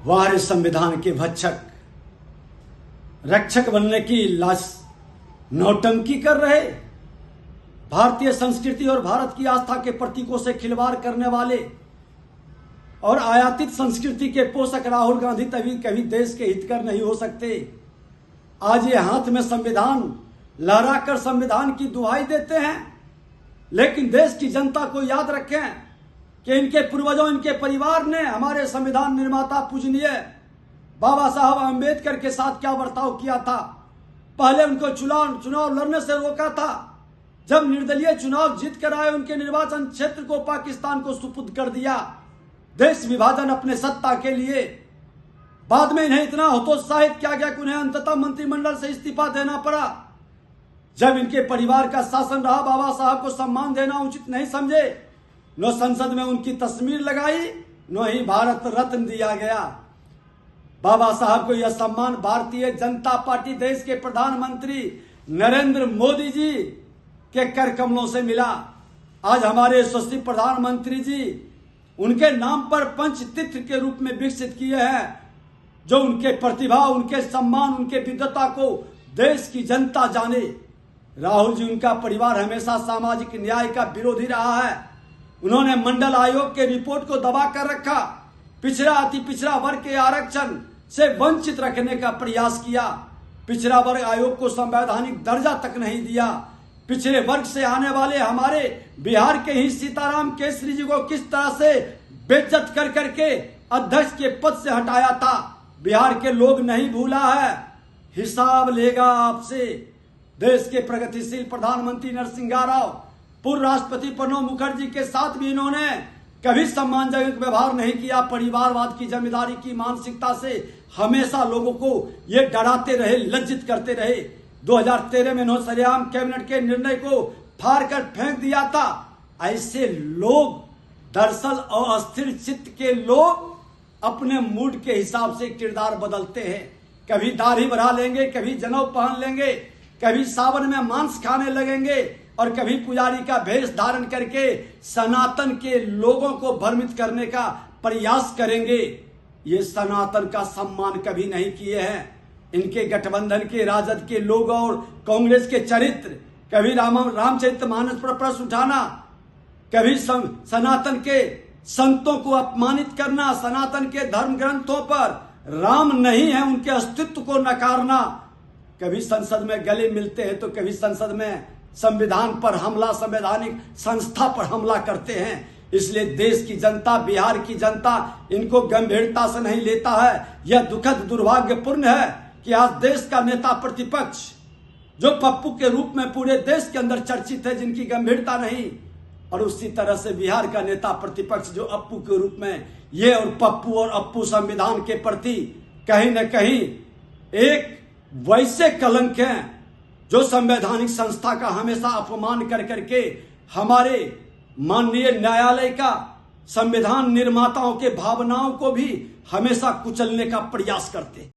वाह संविधान के भक्षक, रक्षक बनने की लाश नौटंकी कर रहे, भारतीय संस्कृति और भारत की आस्था के प्रतीकों से खिलवाड़ करने वाले और आयातित संस्कृति के पोषक राहुल गांधी तभी कभी देश के हितकर नहीं हो सकते। आज ये हाथ में संविधान लहराकर संविधान की दुहाई देते हैं, लेकिन देश की जनता को याद रखें कि इनके पूर्वजों, इनके परिवार ने हमारे संविधान निर्माता पूजनीय बाबा साहब अंबेडकर के साथ क्या बर्ताव किया था। पहले उनको चुनाव लड़ने से रोका था। जब निर्दलीय चुनाव जीत कर आए, उनके निर्वाचन क्षेत्र को पाकिस्तान को सुपुर्द कर दिया। देश विभाजन अपने सत्ता के लिए। बाद में इन्हें इतना हतोत्साहित किया गया कि उन्हें अंततः मंत्रिमंडल से इस्तीफा देना पड़ा। जब इनके परिवार का शासन रहा, बाबा साहब को सम्मान देना उचित नहीं समझे, न संसद में उनकी तस्वीर लगाई, न ही भारत रत्न दिया गया। बाबा साहब को यह सम्मान भारतीय जनता पार्टी, देश के प्रधानमंत्री नरेंद्र मोदी जी के कर कमलों से मिला। आज हमारे यशस्वी प्रधानमंत्री जी उनके नाम पर पंचतीर्थ के रूप में विकसित किए हैं, जो उनके प्रतिभा, उनके सम्मान, उनके विद्वता को देश की जनता जाने। राहुल जी, उनका परिवार हमेशा सामाजिक न्याय का विरोधी रहा है। उन्होंने मंडल आयोग के रिपोर्ट को दबा कर रखा, पिछड़ा अति पिछड़ा वर्ग के आरक्षण से वंचित रखने का प्रयास किया। पिछड़ा वर्ग आयोग को संवैधानिक दर्जा तक नहीं दिया। पिछड़े वर्ग से आने वाले हमारे बिहार के ही सीताराम केसरी जी को किस तरह से बेइज्जत कर करके अध्यक्ष के पद से हटाया था, बिहार के लोग नहीं भूला है। हिसाब लेगा आपसे। देश के प्रगतिशील प्रधानमंत्री नरसिंह राव, पूर्व राष्ट्रपति प्रणब मुखर्जी के साथ भी इन्होंने कभी सम्मानजनक व्यवहार नहीं किया। परिवारवाद की जमींदारी की मानसिकता से हमेशा लोगों को ये डराते रहे, लज्जित करते रहे। 2013 में इन्होंने सरेआम कैबिनेट के निर्णय को फाड़ कर फेंक दिया था। ऐसे लोग, दरअसल अस्थिर चित्त के लोग, अपने मूड के हिसाब से किरदार बदलते हैं। कभी दाढ़ी बढ़ा लेंगे, कभी जनेऊ पहन लेंगे, कभी सावन में मांस खाने लगेंगे और कभी पुजारी का भेष धारण करके सनातन के लोगों को भ्रमित करने का प्रयास करेंगे। ये सनातन का सम्मान कभी नहीं किए हैं। इनके गठबंधन के, राजद के लोग और कांग्रेस के चरित्र, कभी रामचरितमानस पर प्रश्न उठाना, कभी सनातन के संतों को अपमानित करना, सनातन के धर्म ग्रंथों पर राम नहीं है उनके अस्तित्व को नकारना। कभी संसद में गले मिलते हैं तो कभी संसद में संविधान पर हमला, संवैधानिक संस्था पर हमला करते हैं। इसलिए देश की जनता, बिहार की जनता इनको गंभीरता से नहीं लेता है। यह दुखद दुर्भाग्यपूर्ण है कि आज देश का नेता प्रतिपक्ष, जो पप्पू के रूप में पूरे देश के अंदर चर्चित है, जिनकी गंभीरता नहीं, और उसी तरह से बिहार का नेता प्रतिपक्ष जो अप्पू के रूप में, ये और पप्पू और अप्पू संविधान के प्रति कहीं न कहीं एक वैसे कलंक हैं जो संवैधानिक संस्था का हमेशा अपमान कर करके हमारे माननीय न्यायालय का, संविधान निर्माताओं के भावनाओं को भी हमेशा कुचलने का प्रयास करते हैं।